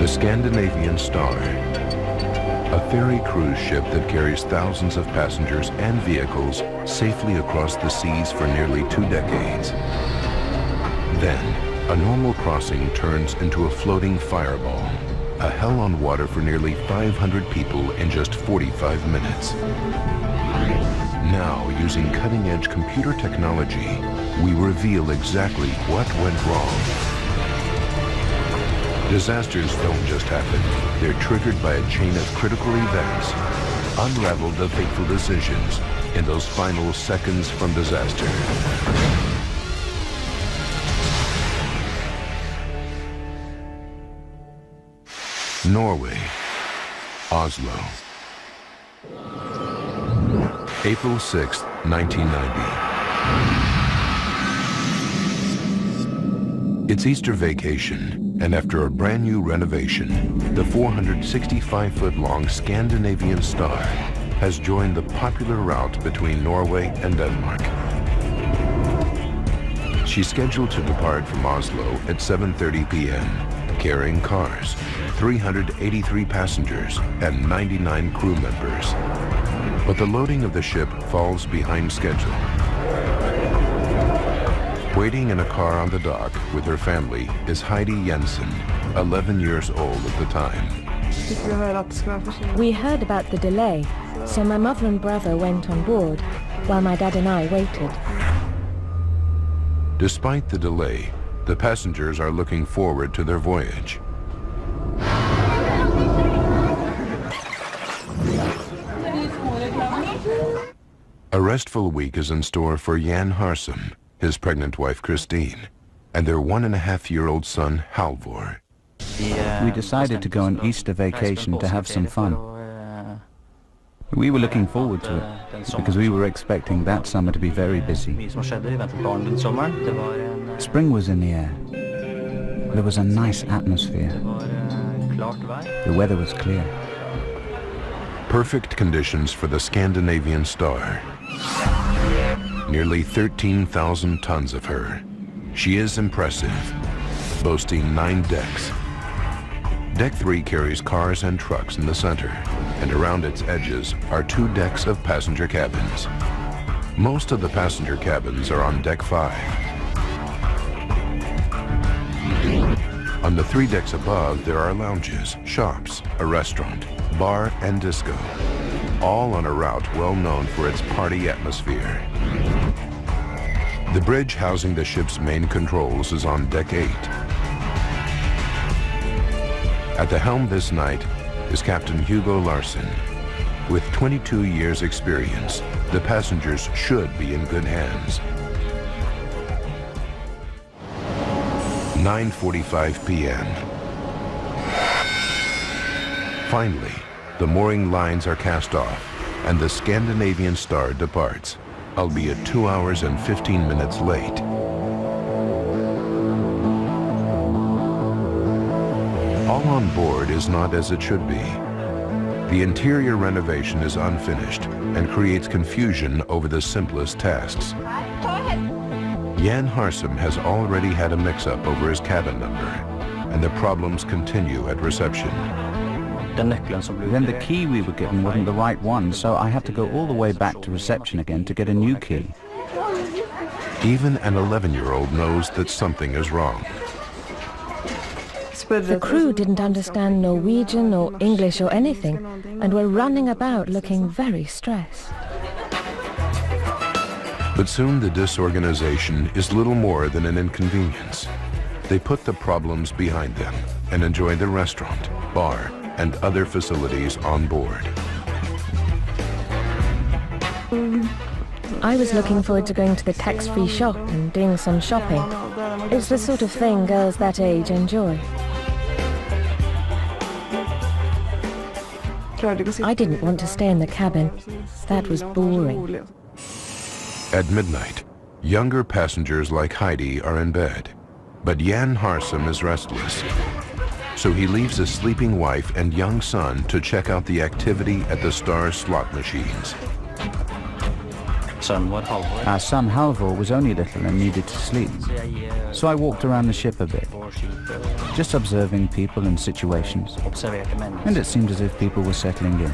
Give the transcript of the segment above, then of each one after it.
The Scandanavian Star, a ferry cruise ship that carries thousands of passengers and vehicles safely across the seas for nearly 2 decades. Then, a normal crossing turns into a floating fireball, a hell on water for nearly 500 people in just 45 minutes. Now, using cutting-edge computer technology, we reveal exactly what went wrong. Disasters don't just happen. They're triggered by a chain of critical events. Unravel the fateful decisions in those final seconds from disaster. Norway, Oslo. April 6, 1990. It's Easter vacation, and after a brand new renovation, the 465-foot-long Scandinavian Star has joined the popular route between Norway and Denmark. She's scheduled to depart from Oslo at 7:30 p.m., carrying cars, 383 passengers, and 99 crew members. But the loading of the ship falls behind schedule. Waiting in a car on the dock with her family is Heidi Jensen, 11 years old at the time. We heard about the delay, so my mother and brother went on board, while my dad and I waited. Despite the delay, the passengers are looking forward to their voyage. A restful week is in store for Jan Harsum, his pregnant wife Christine, and their 1.5-year-old son Halvor. We decided to go on Easter vacation to have some fun. We were looking forward to it, because we were expecting that summer to be very busy. Spring was in the air. There was a nice atmosphere. The weather was clear. Perfect conditions for the Scandinavian Star. Nearly 13,000 tons of her. She is impressive, boasting 9 decks. Deck 3 carries cars and trucks in the center, and around its edges are 2 decks of passenger cabins. Most of the passenger cabins are on Deck 5. On the 3 decks above, there are lounges, shops, a restaurant, bar, and disco, all on a route well known for its party atmosphere. The bridge housing the ship's main controls is on Deck 8. At the helm this night is Captain Hugo Larsen. With 22 years' experience, the passengers should be in good hands. 9:45 p.m. Finally, the mooring lines are cast off, and the Scandinavian Star departs, albeit 2 hours and 15 minutes late. All on board is not as it should be. The interior renovation is unfinished and creates confusion over the simplest tasks. Jan Harsum has already had a mix-up over his cabin number, and the problems continue at reception. Then the key we were given wasn't the right one, so I had to go all the way back to reception again to get a new key. Even an 11-year-old knows that something is wrong. The crew didn't understand Norwegian or English or anything, and were running about looking very stressed. But soon the disorganization is little more than an inconvenience. They put the problems behind them and enjoy the restaurant, bar, and other facilities on board. I was looking forward to going to the tax-free shop and doing some shopping. It's the sort of thing girls that age enjoy. I didn't want to stay in the cabin. That was boring. At midnight, younger passengers like Heidi are in bed, but Jan Harsum is restless. So he leaves his sleeping wife and young son to check out the activity at the Star's slot machines. Our son Halvor was only little and needed to sleep, so I walked around the ship a bit, just observing people and situations, and it seemed as if people were settling in.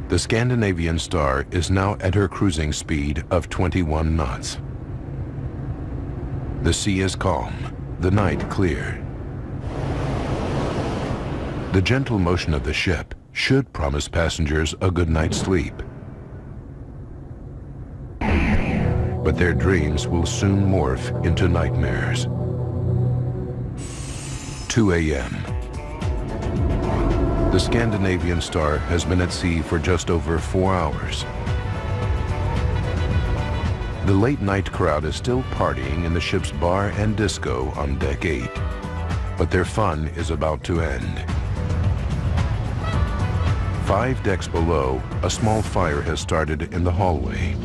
The Scandinavian Star is now at her cruising speed of 21 knots. The sea is calm, the night clear. The gentle motion of the ship should promise passengers a good night's sleep. But their dreams will soon morph into nightmares. 2 a.m. The Scandinavian Star has been at sea for just over 4 hours. The late-night crowd is still partying in the ship's bar and disco on Deck 8, but their fun is about to end. 5 decks below, a small fire has started in the hallway.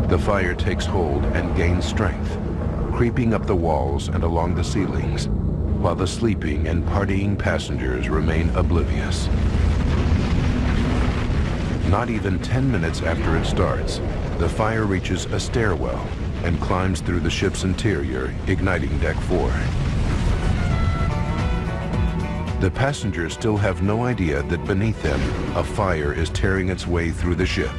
The fire takes hold and gains strength, creeping up the walls and along the ceilings, while the sleeping and partying passengers remain oblivious. Not even 10 minutes after it starts, the fire reaches a stairwell and climbs through the ship's interior, igniting Deck 4. The passengers still have no idea that beneath them, a fire is tearing its way through the ship.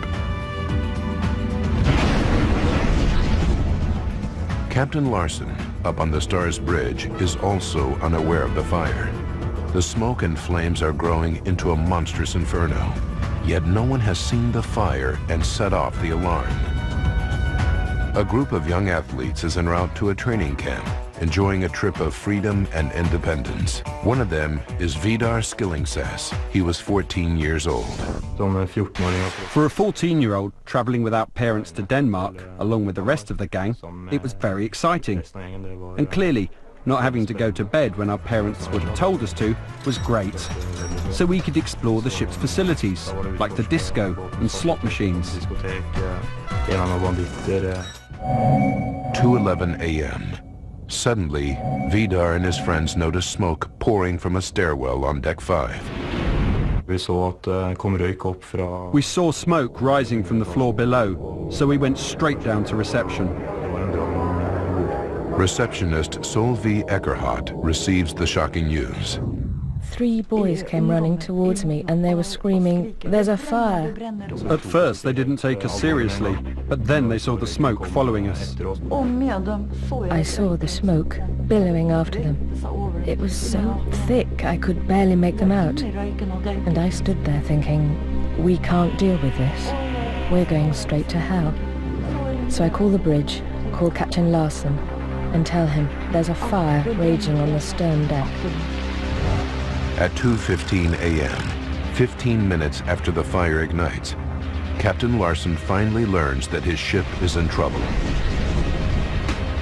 Captain Larson, up on the Star's bridge, is also unaware of the fire. The smoke and flames are growing into a monstrous inferno, yet no one has seen the fire and set off the alarm. A group of young athletes is en route to a training camp, enjoying a trip of freedom and independence. One of them is Vidar Skillingsas. He was 14 years old. For a 14-year-old travelling without parents to Denmark, along with the rest of the gang, it was very exciting. And clearly, not having to go to bed when our parents would have told us to was great. So we could explore the ship's facilities, like the disco and slot machines. 2:11 a.m. Suddenly, Vidar and his friends notice smoke pouring from a stairwell on Deck 5. We saw smoke rising from the floor below, so we went straight down to reception. Receptionist Solveig Eckerhart receives the shocking news. 3 boys came running towards me and they were screaming, "There's a fire!" At first they didn't take us seriously, but then they saw the smoke following us. I saw the smoke billowing after them. It was so thick I could barely make them out. And I stood there thinking, we can't deal with this. We're going straight to hell. So I call the bridge, call Captain Larson, and tell him there's a fire raging on the stern deck. At 2:15 a.m., 15 minutes after the fire ignites, Captain Larson finally learns that his ship is in trouble.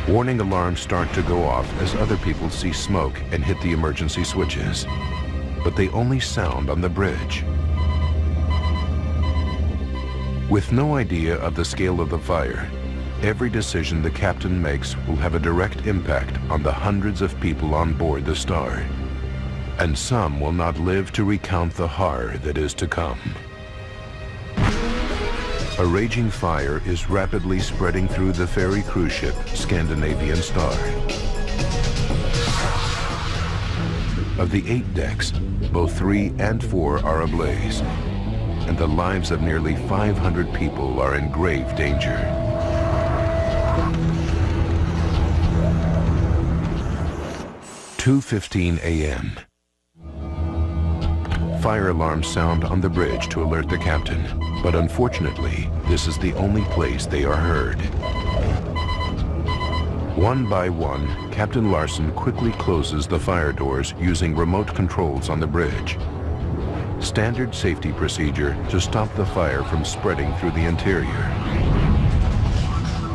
Warning alarms start to go off as other people see smoke and hit the emergency switches, but they only sound on the bridge. With no idea of the scale of the fire, every decision the captain makes will have a direct impact on the hundreds of people on board the Star. And some will not live to recount the horror that is to come. A raging fire is rapidly spreading through the ferry cruise ship Scandinavian Star. Of the 8 decks, both 3 and 4 are ablaze, and the lives of nearly 500 people are in grave danger. – 2:15 a.m. Fire alarms sound on the bridge to alert the captain, but unfortunately, this is the only place they are heard. One by one, Captain Larson quickly closes the fire doors using remote controls on the bridge. Standard safety procedure to stop the fire from spreading through the interior.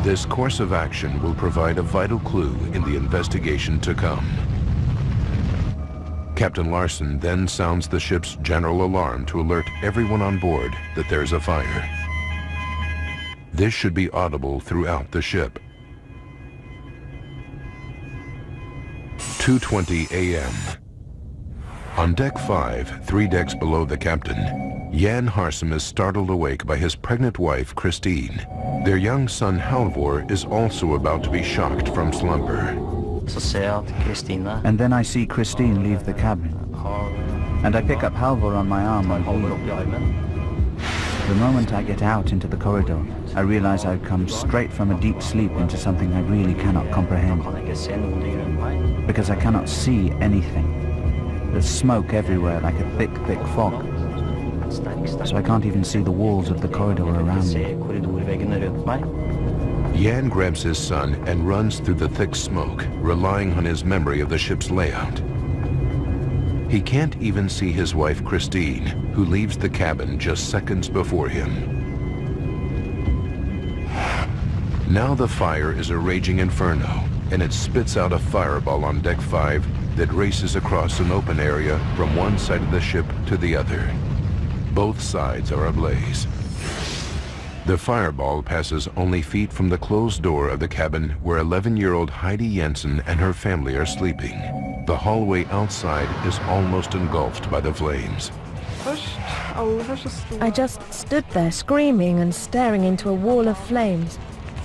This course of action will provide a vital clue in the investigation to come. Captain Larson then sounds the ship's general alarm to alert everyone on board that there's a fire. This should be audible throughout the ship. 2:20 a.m. On deck 5, 3 decks below the captain, Jan Harsum is startled awake by his pregnant wife, Christine. Their young son, Halvor, is also about to be shocked from slumber. And then I see Christine leave the cabin. And I pick up Halvor on my arm and hold The moment I get out into the corridor, I realize I've come straight from a deep sleep into something I really cannot comprehend. Because I cannot see anything. There's smoke everywhere like a thick, thick fog. So I can't even see the walls of the corridor around me. Jan grabs his son and runs through the thick smoke, relying on his memory of the ship's layout. He can't even see his wife Christine, who leaves the cabin just seconds before him. Now the fire is a raging inferno, and it spits out a fireball on deck 5 that races across an open area from one side of the ship to the other. Both sides are ablaze. The fireball passes only feet from the closed door of the cabin where 11-year-old Heidi Jensen and her family are sleeping. The hallway outside is almost engulfed by the flames. I just stood there screaming and staring into a wall of flames.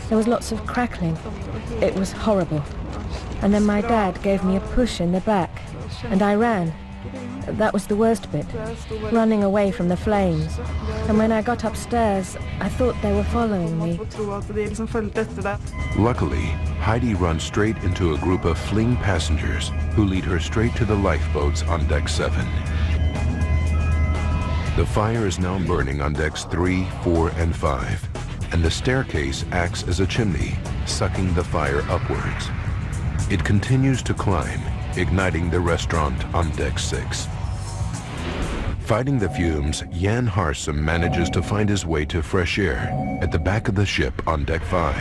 There was lots of crackling. It was horrible. And then my dad gave me a push in the back, and I ran. That was the worst bit, running away from the flames. And when I got upstairs, I thought they were following me. Luckily, Heidi runs straight into a group of fleeing passengers who lead her straight to the lifeboats on deck 7. The fire is now burning on decks 3, 4, and 5, and the staircase acts as a chimney, sucking the fire upwards. It continues to climb, igniting the restaurant on deck 6. Fighting the fumes, Jan Harsum manages to find his way to fresh air at the back of the ship on deck 5.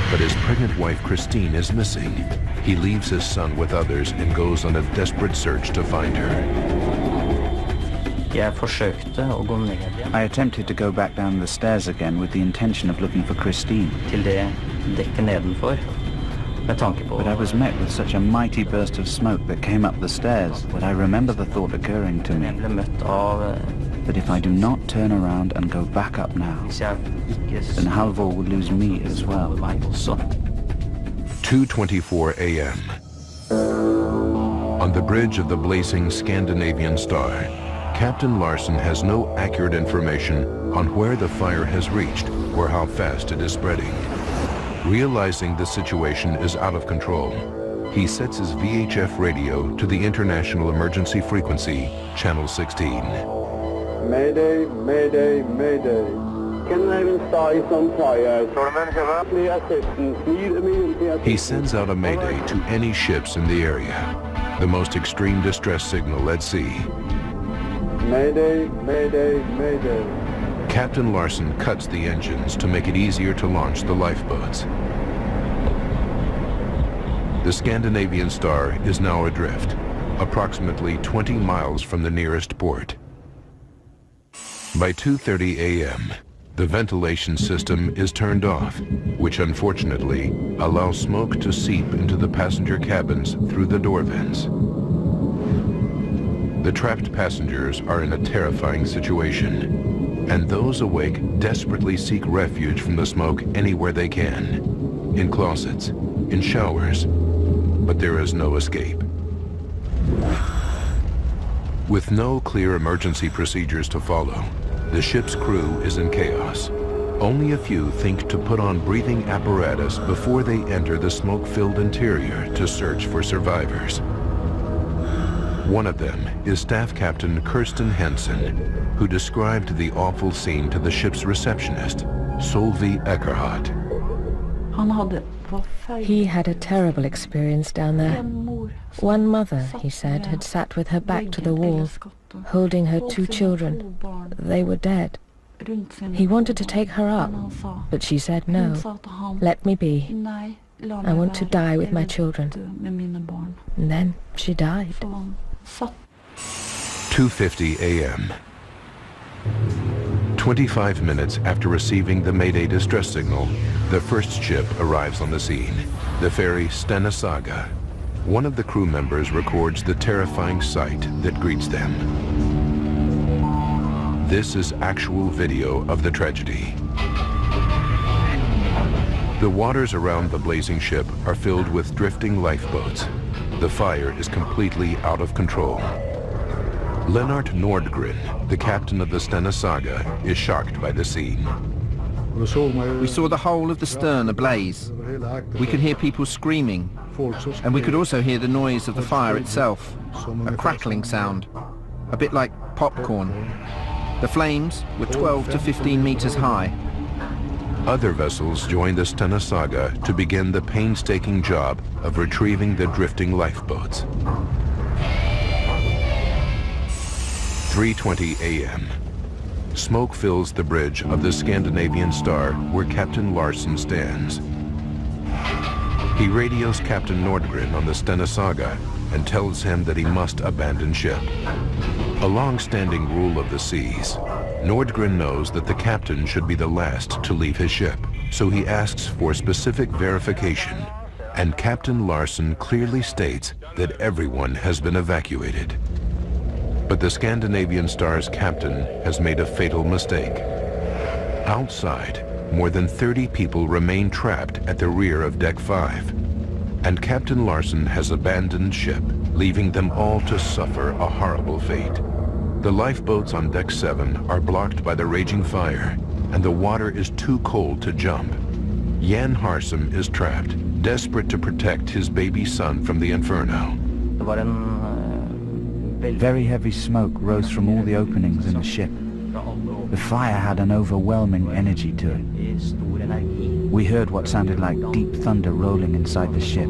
But his pregnant wife Christine is missing. He leaves his son with others and goes on a desperate search to find her. I attempted to go back down the stairs again with the intention of looking for Christine. But I was met with such a mighty burst of smoke that came up the stairs that I remember the thought occurring to me that if I do not turn around and go back up now, then Halvor would lose me as well. 2:24 a.m. On the bridge of the blazing Scandanavian Star, Captain Larsen has no accurate information on where the fire has reached or how fast it is spreading. Realizing the situation is out of control, he sets his VHF radio to the international emergency frequency, channel 16. Mayday, mayday, mayday. Scandinavian Star is on fire. Please assistance. Need immediately assistance. He sends out a mayday to any ships in the area, the most extreme distress signal at sea. Mayday, mayday, mayday. Captain Larsen cuts the engines to make it easier to launch the lifeboats. The Scandinavian Star is now adrift, approximately 20 miles from the nearest port. By 2:30 a.m., the ventilation system is turned off, which unfortunately allows smoke to seep into the passenger cabins through the door vents. The trapped passengers are in a terrifying situation, and those awake desperately seek refuge from the smoke anywhere they can, in closets, in showers, but there is no escape. With no clear emergency procedures to follow, the ship's crew is in chaos. Only a few think to put on breathing apparatus before they enter the smoke-filled interior to search for survivors. One of them is Staff Captain Kirsten Hensen, who described the awful scene to the ship's receptionist, Solveig Eckerhardt. He had a terrible experience down there. One mother, he said, had sat with her back to the wall, holding her 2 children. They were dead. He wanted to take her up, but she said no. Let me be. I want to die with my children. And then she died. 2:50 a.m. 25 minutes after receiving the Mayday distress signal, the first ship arrives on the scene, the ferry Stena Saga. One of the crew members records the terrifying sight that greets them. This is actual video of the tragedy. The waters around the blazing ship are filled with drifting lifeboats. The fire is completely out of control. Lennart Nordgren, the captain of the Stena Saga, is shocked by the scene. We saw the whole of the stern ablaze. We could hear people screaming, and we could also hear the noise of the fire itself, a crackling sound, a bit like popcorn. The flames were 12 to 15 meters high. Other vessels join the Stena Saga to begin the painstaking job of retrieving the drifting lifeboats. 3:20 a.m. Smoke fills the bridge of the Scandanavian Star where Captain Larsen stands. He radios Captain Nordgren on the Stena Saga and tells him that he must abandon ship. A long-standing rule of the seas, Nordgren knows that the captain should be the last to leave his ship, so he asks for specific verification, and Captain Larsen clearly states that everyone has been evacuated. But the Scandinavian Star's captain has made a fatal mistake. Outside, more than 30 people remain trapped at the rear of Deck 5, and Captain Larsen has abandoned ship, leaving them all to suffer a horrible fate. The lifeboats on Deck 7 are blocked by the raging fire, and the water is too cold to jump. Jan Harsum is trapped, desperate to protect his baby son from the inferno. Very heavy smoke rose from all the openings in the ship. The fire had an overwhelming energy to it. We heard what sounded like deep thunder rolling inside the ship.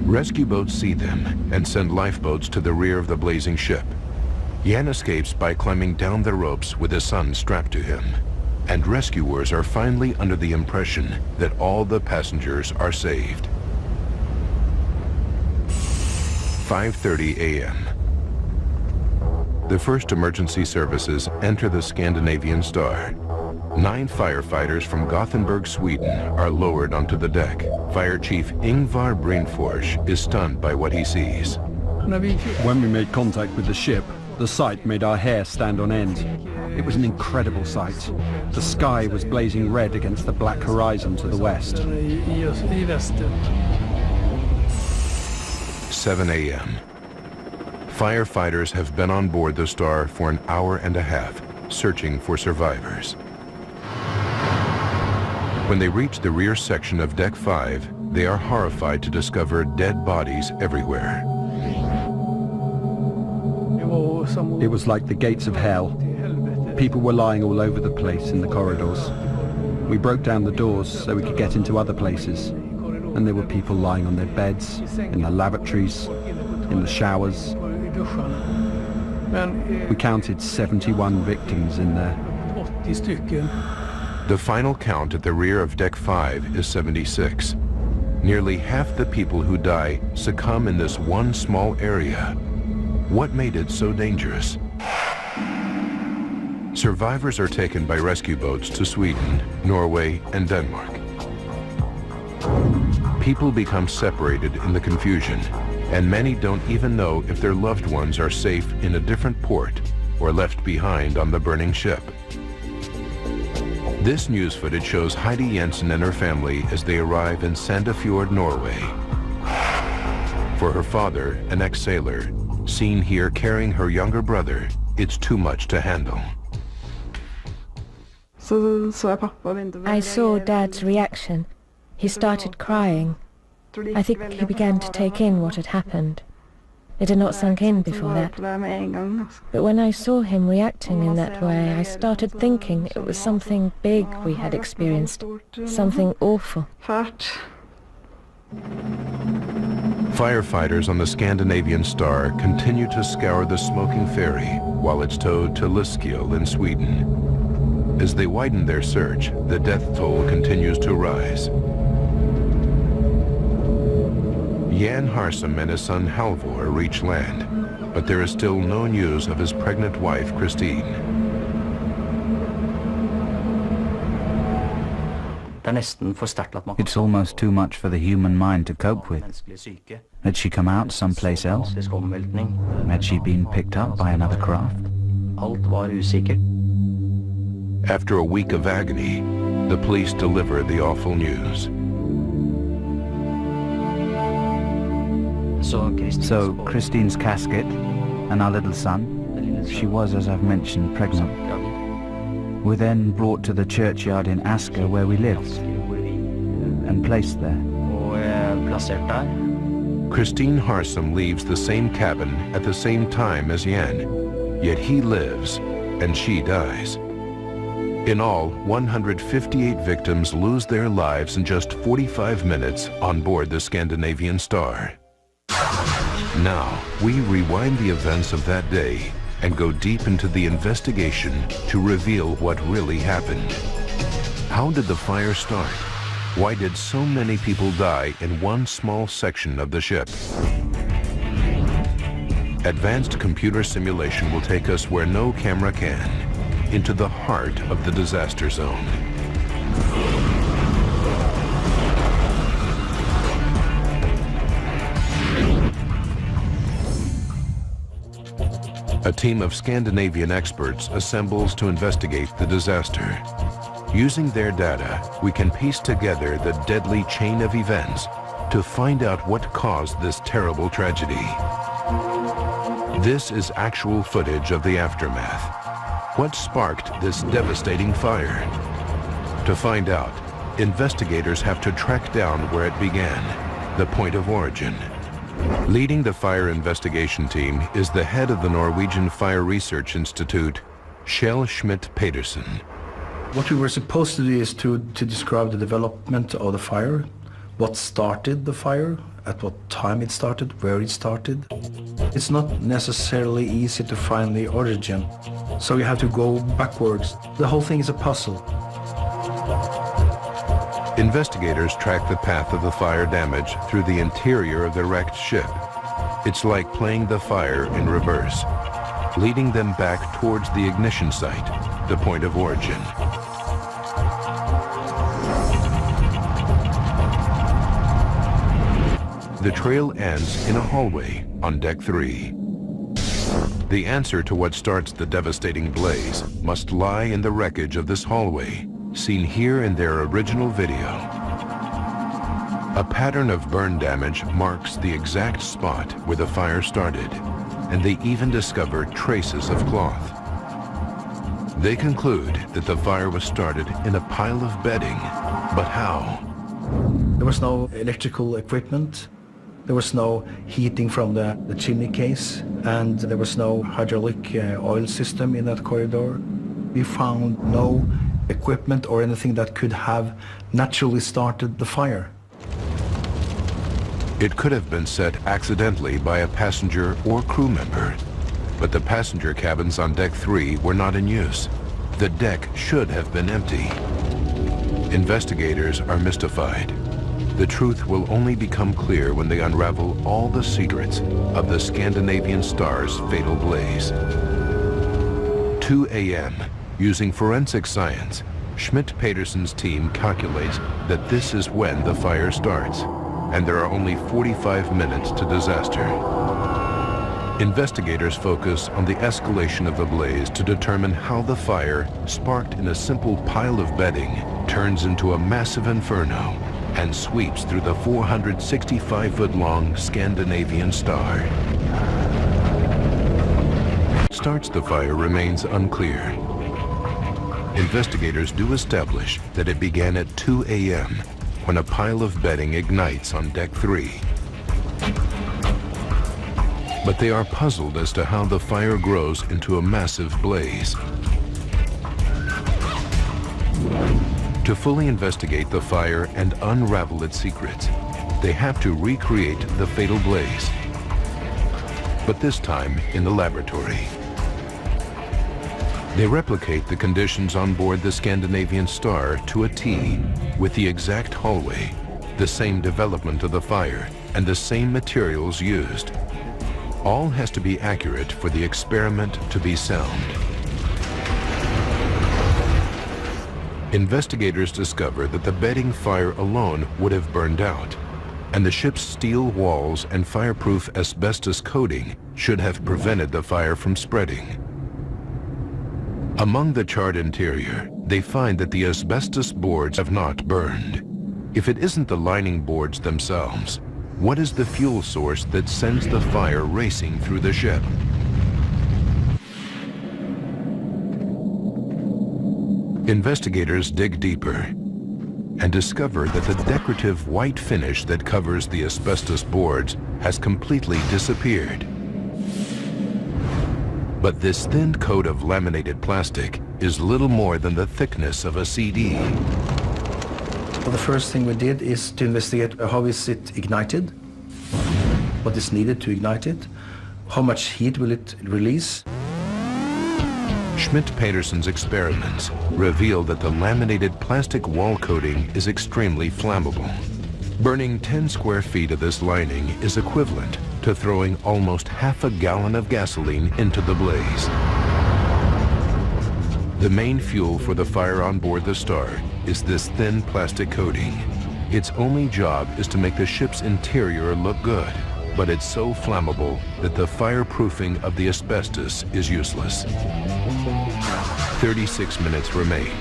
Rescue boats see them and send lifeboats to the rear of the blazing ship. Jan escapes by climbing down the ropes with his son strapped to him. And rescuers are finally under the impression that all the passengers are saved. 5:30 a.m. The first emergency services enter the Scandinavian Star. 9 firefighters from Gothenburg, Sweden are lowered onto the deck. Fire Chief Ingvar Brynfors is stunned by what he sees. When we made contact with the ship, the sight made our hair stand on end. It was an incredible sight. The sky was blazing red against the black horizon to the west. 7 a.m. Firefighters have been on board the Star for an hour and a half, searching for survivors. When they reach the rear section of Deck 5, they are horrified to discover dead bodies everywhere. It was like the gates of hell. People were lying all over the place in the corridors. We broke down the doors so we could get into other places. And there were people lying on their beds, in the lavatories, in the showers. We counted 71 victims in there. The final count at the rear of Deck 5 is 76. Nearly half the people who die succumb in this one small area. What made it so dangerous? Survivors are taken by rescue boats to Sweden, Norway, and Denmark. People become separated in the confusion, and many don't even know if their loved ones are safe in a different port or left behind on the burning ship. This news footage shows Heidi Jensen and her family as they arrive in Sandefjord, Norway. For her father, an ex-sailor, seen here carrying her younger brother, it's too much to handle. I saw Dad's reaction. He started crying. I think he began to take in what had happened. It had not sunk in before that. But when I saw him reacting in that way, I started thinking it was something big we had experienced, something awful. Firefighters on the Scandinavian Star continue to scour the smoking ferry while it's towed to Lysekil in Sweden. As they widen their search, the death toll continues to rise. Jan Harsum and his son Halvor reach land, but there is still no news of his pregnant wife, Christine. It's almost too much for the human mind to cope with. Had she come out someplace else? Had she been picked up by another craft? After a week of agony, the police deliver the awful news. So Christine's casket and our little son, she was, as I've mentioned, pregnant, were then brought to the churchyard in Asker where we lived and placed there. Christine Harsum leaves the same cabin at the same time as Jan, yet he lives and she dies. In all, 158 victims lose their lives in just 45 minutes on board the Scandinavian Star. Now, we rewind the events of that day and go deep into the investigation to reveal what really happened. How did the fire start? Why did so many people die in one small section of the ship? Advanced computer simulation will take us where no camera can, into the heart of the disaster zone. A team of Scandinavian experts assembles to investigate the disaster. Using their data, we can piece together the deadly chain of events to find out what caused this terrible tragedy. This is actual footage of the aftermath. What sparked this devastating fire? To find out, investigators have to track down where it began, the point of origin. Leading the fire investigation team is the head of the Norwegian Fire Research Institute, Kjell Schmidt-Pedersen. What we were supposed to do is to describe the development of the fire, what started the fire, at what time it started, where it started. It's not necessarily easy to find the origin, so you have to go backwards. The whole thing is a puzzle. Investigators track the path of the fire damage through the interior of the wrecked ship. It's like playing the fire in reverse, leading them back towards the ignition site, the point of origin. The trail ends in a hallway on deck 3. The answer to what starts the devastating blaze must lie in the wreckage of this hallway, seen here in their original video. A pattern of burn damage marks the exact spot where the fire started, and they even discover traces of cloth. They conclude that the fire was started in a pile of bedding, but how? There was no electrical equipment, there was no heating from the chimney case, and there was no hydraulic oil system in that corridor. We found no equipment or anything that could have naturally started the fire. It could have been set accidentally by a passenger or crew member, but the passenger cabins on deck 3 were not in use. The deck should have been empty. Investigators are mystified. The truth will only become clear when they unravel all the secrets of the Scandinavian Star's fatal blaze. 2 a.m. Using forensic science, Schmidt-Pedersen's team calculates that this is when the fire starts, and there are only 45 minutes to disaster. Investigators focus on the escalation of the blaze to determine how the fire, sparked in a simple pile of bedding, turns into a massive inferno and sweeps through the 465-foot-long Scandinavian Star. What starts the fire remains unclear. Investigators do establish that it began at 2 a.m. when a pile of bedding ignites on deck 3. But they are puzzled as to how the fire grows into a massive blaze. To fully investigate the fire and unravel its secrets, they have to recreate the fatal blaze, but this time in the laboratory. They replicate the conditions on board the Scandinavian Star to a T, with the exact hallway, the same development of the fire, and the same materials used. All has to be accurate for the experiment to be sound. investigators discover that the bedding fire alone would have burned out, and the ship's steel walls and fireproof asbestos coating should have prevented the fire from spreading. Among the charred interior, they find that the asbestos boards have not burned. If it isn't the lining boards themselves, what is the fuel source that sends the fire racing through the ship? Investigators dig deeper and discover that the decorative white finish that covers the asbestos boards has completely disappeared. But this thin coat of laminated plastic is little more than the thickness of a CD. Well, the first thing we did is to investigate how is it ignited, what is needed to ignite it, how much heat will it release. Schmidt-Peterson's experiments reveal that the laminated plastic wall coating is extremely flammable. Burning 10 square feet of this lining is equivalent to throwing almost half a gallon of gasoline into the blaze. The main fuel for the fire on board the Star is this thin plastic coating. Its only job is to make the ship's interior look good, but it's so flammable that the fireproofing of the asbestos is useless. 36 minutes remain.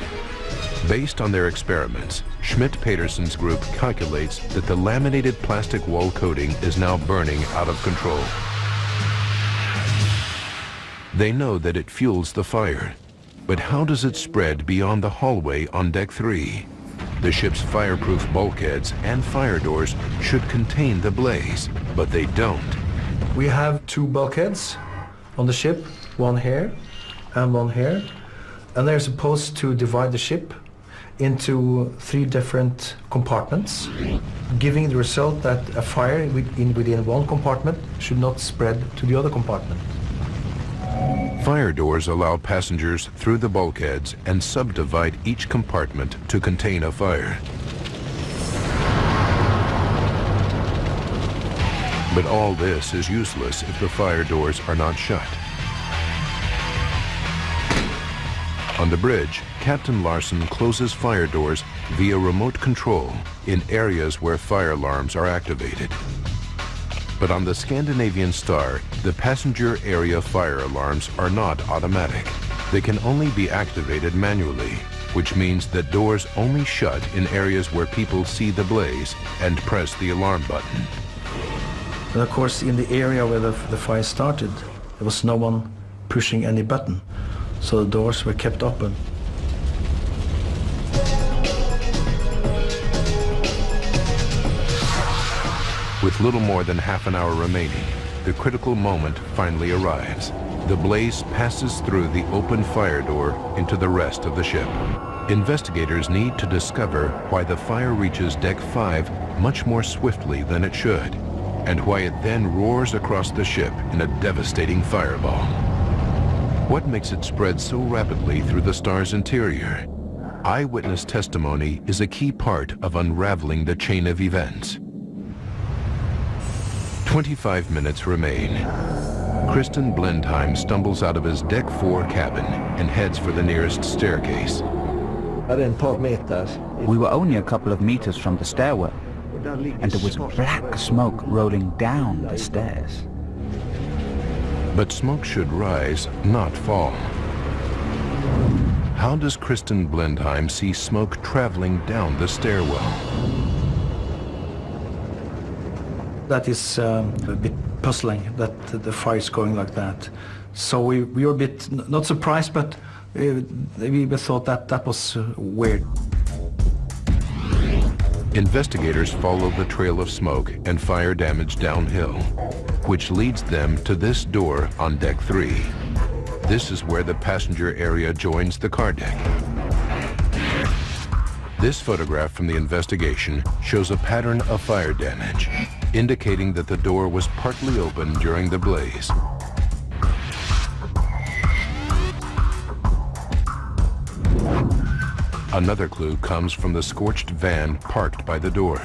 Based on their experiments, Schmidt-Peterson's group calculates that the laminated plastic wall coating is now burning out of control. They know that it fuels the fire, but how does it spread beyond the hallway on deck 3? The ship's fireproof bulkheads and fire doors should contain the blaze, but they don't. We have 2 bulkheads on the ship, one here and one here, and they're supposed to divide the ship into 3 different compartments, giving the result that a fire within one compartment should not spread to the other compartment. Fire doors allow passengers through the bulkheads and subdivide each compartment to contain a fire. But all this is useless if the fire doors are not shut. On the bridge, Captain Larson closes fire doors via remote control in areas where fire alarms are activated. But on the Scandinavian Star, the passenger area fire alarms are not automatic. They can only be activated manually, which means that doors only shut in areas where people see the blaze and press the alarm button. And of course, in the area where the fire started, there was no one pushing any button, so the doors were kept open. With little more than half an hour remaining, the critical moment finally arrives. The blaze passes through the open fire door into the rest of the ship. Investigators need to discover why the fire reaches deck 5 much more swiftly than it should, and why it then roars across the ship in a devastating fireball. What makes it spread so rapidly through the Star's interior? Eyewitness testimony is a key part of unraveling the chain of events. 25 minutes remain. Kristen Blindheim stumbles out of his deck 4 cabin and heads for the nearest staircase. We were only a couple of meters from the stairwell, and there was black smoke rolling down the stairs. But smoke should rise, not fall. How does Kristen Blindheim see smoke traveling down the stairwell? That is a bit puzzling, that the fire is going like that. So we were a bit, not surprised, but we thought that was weird. Investigators follow the trail of smoke and fire damage downhill, which leads them to this door on deck 3. This is where the passenger area joins the car deck. This photograph from the investigation shows a pattern of fire damage, indicating that the door was partly open during the blaze. Another clue comes from the scorched van parked by the door.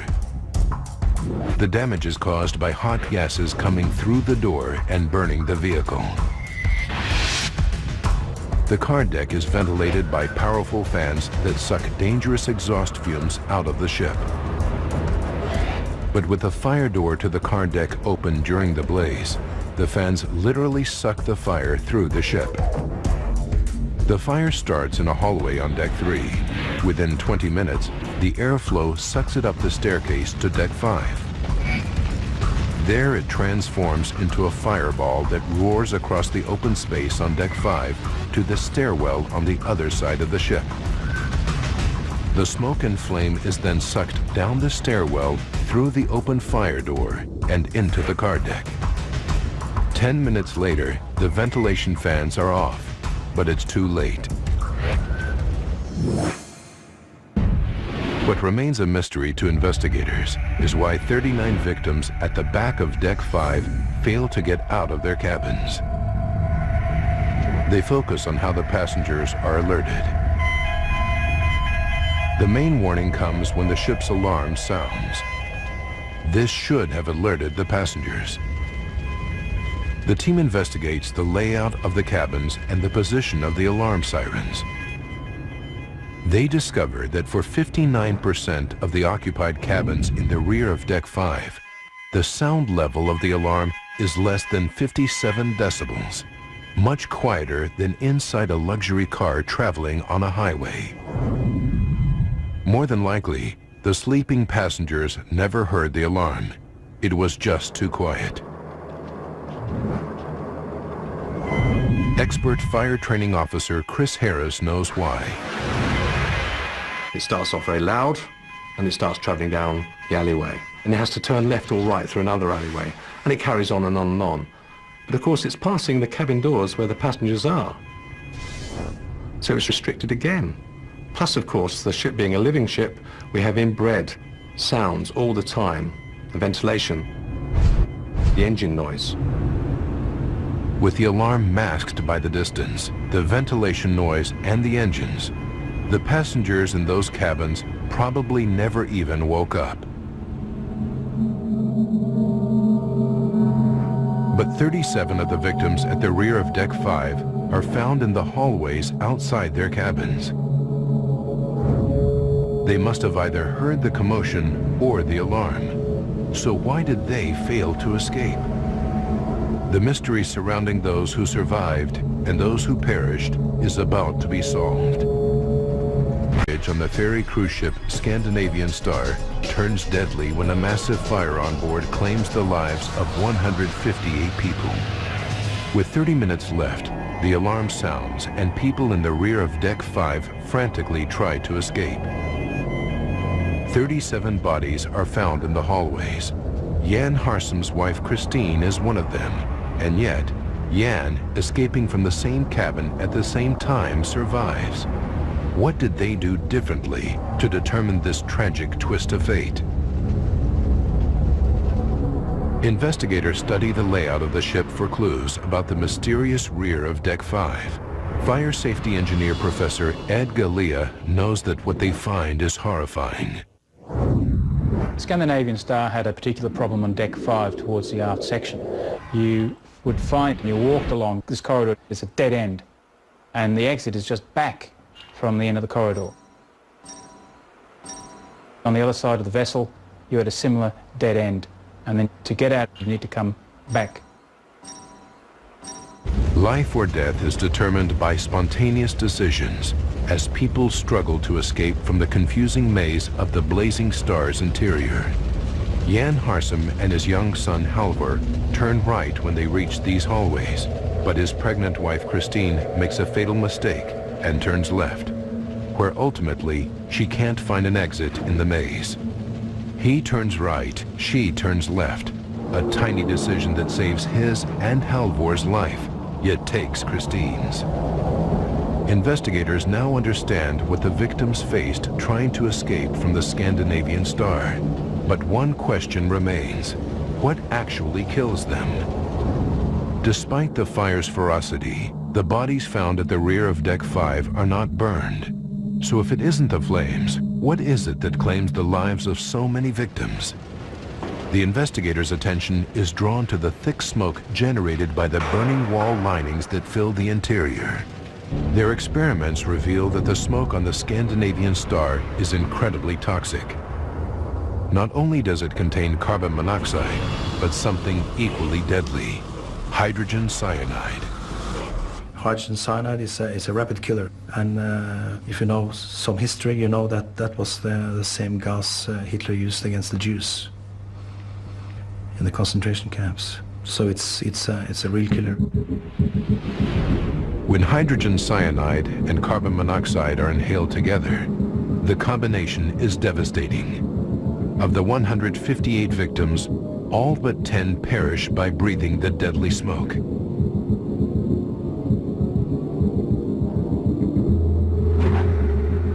The damage is caused by hot gases coming through the door and burning the vehicle. The car deck is ventilated by powerful fans that suck dangerous exhaust fumes out of the ship. But with the fire door to the car deck open during the blaze, the fans literally suck the fire through the ship. The fire starts in a hallway on deck 3. Within 20 minutes, the airflow sucks it up the staircase to deck 5. There it transforms into a fireball that roars across the open space on deck 5 to the stairwell on the other side of the ship. The smoke and flame is then sucked down the stairwell through the open fire door and into the car deck. 10 minutes later, the ventilation fans are off, but it's too late. What remains a mystery to investigators is why 39 victims at the back of Deck 5 fail to get out of their cabins. They focus on how the passengers are alerted. The main warning comes when the ship's alarm sounds. This should have alerted the passengers. The team investigates the layout of the cabins and the position of the alarm sirens. They discover that for 59% of the occupied cabins in the rear of Deck 5, the sound level of the alarm is less than 57 decibels, much quieter than inside a luxury car traveling on a highway. More than likely, the sleeping passengers never heard the alarm. It was just too quiet. Expert fire training officer Chris Harris knows why. It starts off very loud, and it starts travelling down the alleyway. And it has to turn left or right through another alleyway, and it carries on and on and on. But of course, it's passing the cabin doors where the passengers are. So it's restricted again. Plus, of course, the ship being a living ship, we have inbred sounds all the time, the ventilation, the engine noise. With the alarm masked by the distance, the ventilation noise, and the engines, the passengers in those cabins probably never even woke up. But 37 of the victims at the rear of Deck 5 are found in the hallways outside their cabins. They must have either heard the commotion or the alarm. So why did they fail to escape? The mystery surrounding those who survived and those who perished is about to be solved. On the ferry cruise ship Scandanavian Star turns deadly when a massive fire on board claims the lives of 158 people. With 30 minutes left, the alarm sounds and people in the rear of Deck 5 frantically try to escape. 37 bodies are found in the hallways. Jan Harsem's wife Christine is one of them, and yet Jan, escaping from the same cabin at the same time, survives. What did they do differently to determine this tragic twist of fate? Investigators study the layout of the ship for clues about the mysterious rear of Deck 5. Fire safety engineer Professor Ed Galea knows that what they find is horrifying. Scandanavian Star had a particular problem on Deck 5 towards the aft section. You would find, when you walked along this corridor, it's a dead end, and the exit is just back from the end of the corridor. On the other side of the vessel, you had a similar dead end, and then to get out, you need to come back. Life or death is determined by spontaneous decisions as people struggle to escape from the confusing maze of the Blazing Star's interior. Jan Harsem and his young son Halvor turn right when they reach these hallways, but his pregnant wife Christine makes a fatal mistake and turns left, where ultimately she can't find an exit in the maze. He turns right, she turns left, a tiny decision that saves his and Halvor's life, yet takes Christine's. Investigators now understand what the victims faced trying to escape from the Scandinavian Star. But one question remains: what actually kills them? Despite the fire's ferocity, the bodies found at the rear of Deck 5 are not burned. So if it isn't the flames, what is it that claims the lives of so many victims? The investigators' attention is drawn to the thick smoke generated by the burning wall linings that fill the interior. Their experiments reveal that the smoke on the Scandinavian Star is incredibly toxic. Not only does it contain carbon monoxide, but something equally deadly, hydrogen cyanide. Hydrogen cyanide is a rapid killer, and if you know some history, you know that that was the same gas Hitler used against the Jews in the concentration camps. So it's a real killer. When hydrogen cyanide and carbon monoxide are inhaled together, the combination is devastating. Of the 158 victims, all but 10 perish by breathing the deadly smoke.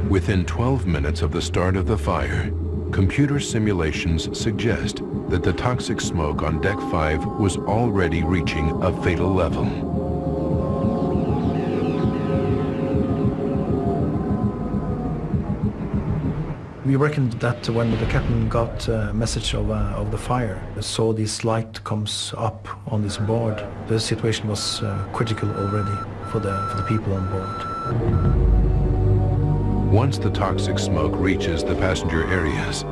Within 12 minutes of the start of the fire, computer simulations suggest that the toxic smoke on Deck 5 was already reaching a fatal level. We reckoned that when the captain got a message of the fire, saw this light comes up on this board, the situation was critical already for the people on board. Once the toxic smoke reaches the passenger areas,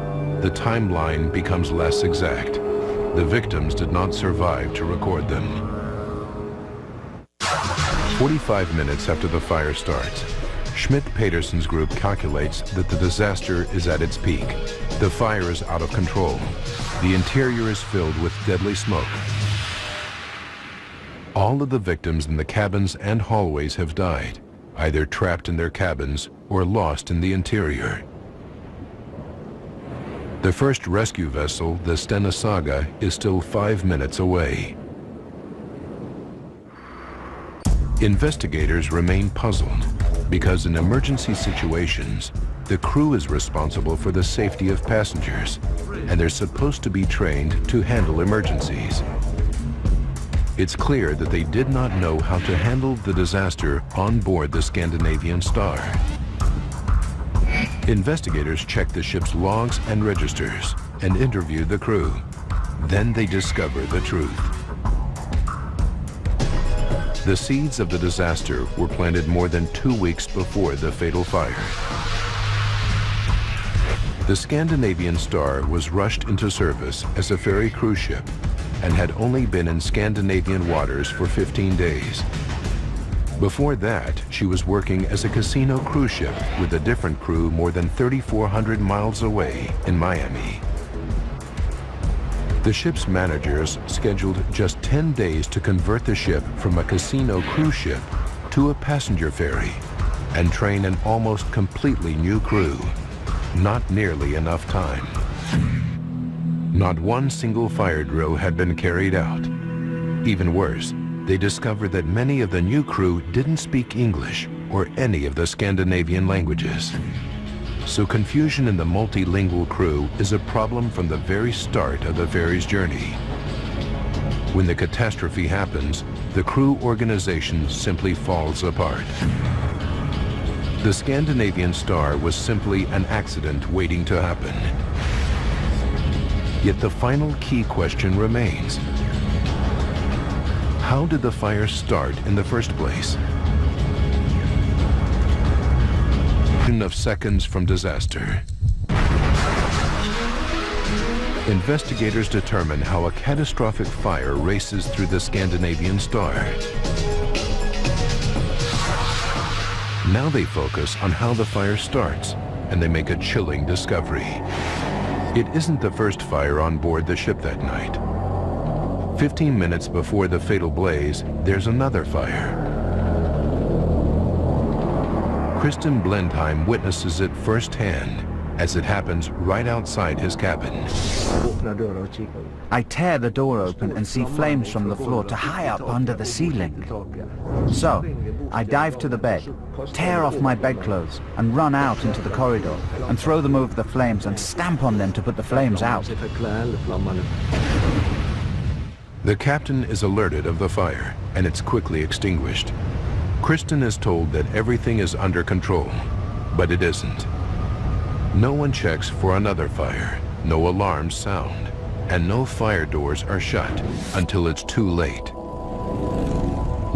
the timeline becomes less exact. The victims did not survive to record them. 45 minutes after the fire starts, Schmidt-Peterson's group calculates that the disaster is at its peak. The fire is out of control. The interior is filled with deadly smoke. All of the victims in the cabins and hallways have died, either trapped in their cabins or lost in the interior. The first rescue vessel, the Stena Saga, is still 5 minutes away. Investigators remain puzzled because in emergency situations, the crew is responsible for the safety of passengers, and they're supposed to be trained to handle emergencies. It's clear that they did not know how to handle the disaster on board the Scandinavian Star. Investigators check the ship's logs and registers and interview the crew. Then they discover the truth. The seeds of the disaster were planted more than 2 weeks before the fatal fire. The Scandinavian Star was rushed into service as a ferry cruise ship and had only been in Scandinavian waters for 15 days. Before that, she was working as a casino cruise ship with a different crew more than 3,400 miles away in Miami. The ship's managers scheduled just 10 days to convert the ship from a casino cruise ship to a passenger ferry and train an almost completely new crew. Not nearly enough time. Not one single fire drill had been carried out. Even worse, they discovered that many of the new crew didn't speak English or any of the Scandinavian languages. So confusion in the multilingual crew is a problem from the very start of the ferry's journey. When the catastrophe happens, the crew organization simply falls apart. The Scandinavian Star was simply an accident waiting to happen. Yet the final key question remains. How did the fire start in the first place? Of seconds from disaster. Investigators determine how a catastrophic fire races through the Scandinavian Star. Now they focus on how the fire starts, and they make a chilling discovery. It isn't the first fire on board the ship that night. 15 minutes before the fatal blaze, there's another fire. Kristen Blendheim witnesses it firsthand as it happens right outside his cabin. I tear the door open and see flames from the floor to high up under the ceiling. So, I dive to the bed, tear off my bedclothes and run out into the corridor and throw them over the flames and stamp on them to put the flames out. The captain is alerted of the fire and it's quickly extinguished. Kristen is told that everything is under control, but it isn't. No one checks for another fire, no alarms sound, and no fire doors are shut until it's too late.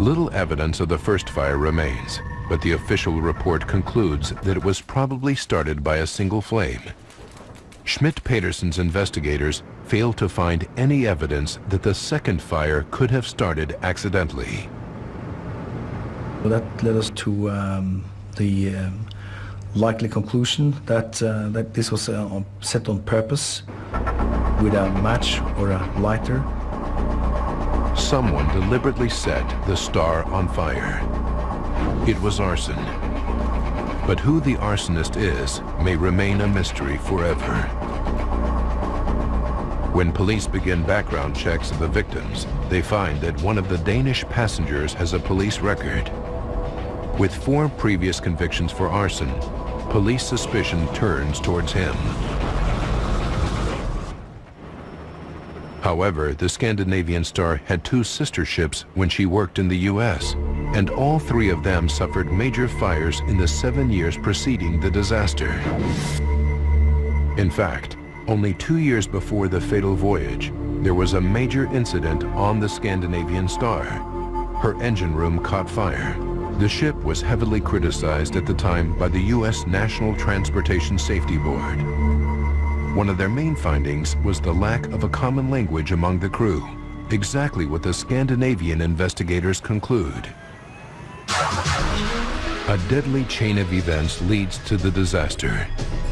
Little evidence of the first fire remains, but the official report concludes that it was probably started by a single flame. Schmidt-Peterson's investigators failed to find any evidence that the second fire could have started accidentally. That led us to the likely conclusion that this was set on purpose with a match or a lighter. Someone deliberately set the Star on fire. It was arson. But who the arsonist is may remain a mystery forever. When police begin background checks of the victims, they find that one of the Danish passengers has a police record. With 4 previous convictions for arson, police suspicion turns towards him. However, the Scandinavian Star had 2 sister ships when she worked in the U.S., and all 3 of them suffered major fires in the 7 years preceding the disaster. In fact, only 2 years before the fatal voyage, there was a major incident on the Scandinavian Star. Her engine room caught fire. The ship was heavily criticized at the time by the U.S. National Transportation Safety Board. One of their main findings was the lack of a common language among the crew, exactly what the Scandinavian investigators conclude. A deadly chain of events leads to the disaster,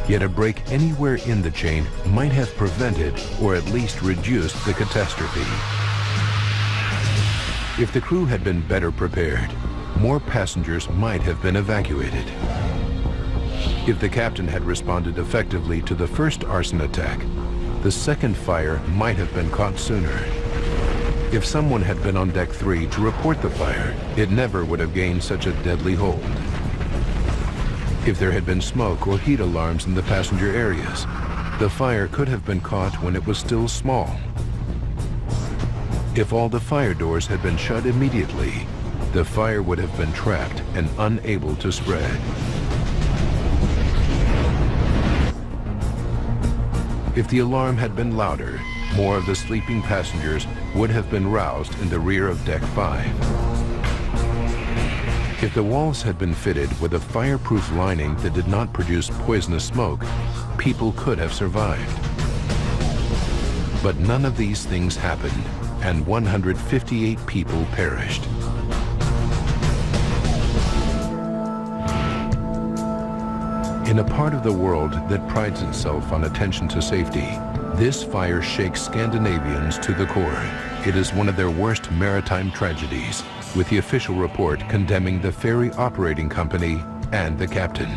yet a break anywhere in the chain might have prevented or at least reduced the catastrophe. If the crew had been better prepared, more passengers might have been evacuated. If the captain had responded effectively to the first arson attack, the second fire might have been caught sooner. If someone had been on deck 3 to report the fire, it never would have gained such a deadly hold. If there had been smoke or heat alarms in the passenger areas, the fire could have been caught when it was still small. If all the fire doors had been shut immediately, the fire would have been trapped and unable to spread. If the alarm had been louder, more of the sleeping passengers would have been roused in the rear of deck 5. If the walls had been fitted with a fireproof lining that did not produce poisonous smoke, people could have survived. But none of these things happened, and 158 people perished. In a part of the world that prides itself on attention to safety, this fire shakes Scandinavians to the core. It is one of their worst maritime tragedies, with the official report condemning the ferry operating company and the captain.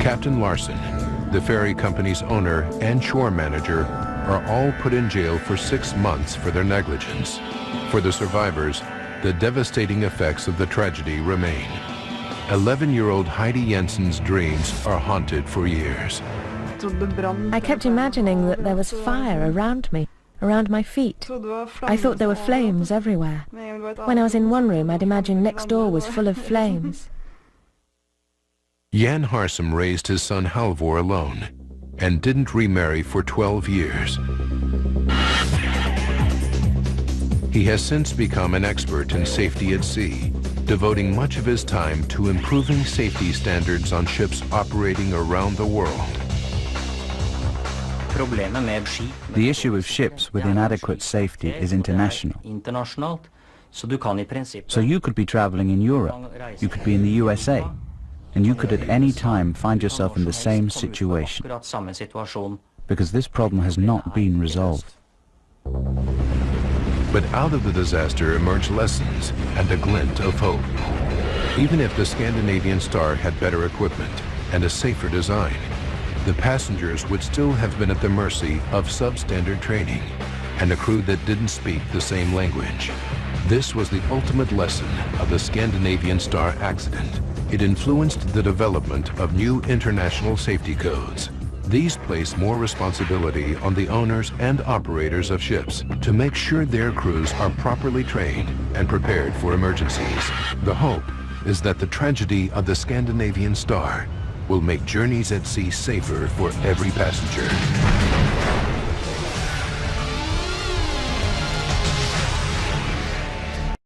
Captain Larson, the ferry company's owner and shore manager, are all put in jail for 6 months for their negligence. For the survivors, the devastating effects of the tragedy remain. 11-year-old Heidi Jensen's dreams are haunted for years. I kept imagining that there was fire around me, around my feet. I thought there were flames everywhere. When I was in one room, I'd imagine next door was full of flames. Jan Harsum raised his son Halvor alone and didn't remarry for 12 years. He has since become an expert in safety at sea, devoting much of his time to improving safety standards on ships operating around the world. The issue of ships with inadequate safety is international. So you could be traveling in Europe, you could be in the USA, and you could at any time find yourself in the same situation, because this problem has not been resolved. But out of the disaster emerged lessons and a glint of hope. Even if the Scandinavian Star had better equipment and a safer design, the passengers would still have been at the mercy of substandard training and a crew that didn't speak the same language. This was the ultimate lesson of the Scandinavian Star accident. It influenced the development of new international safety codes. These place more responsibility on the owners and operators of ships to make sure their crews are properly trained and prepared for emergencies. The hope is that the tragedy of the Scandinavian Star will make journeys at sea safer for every passenger.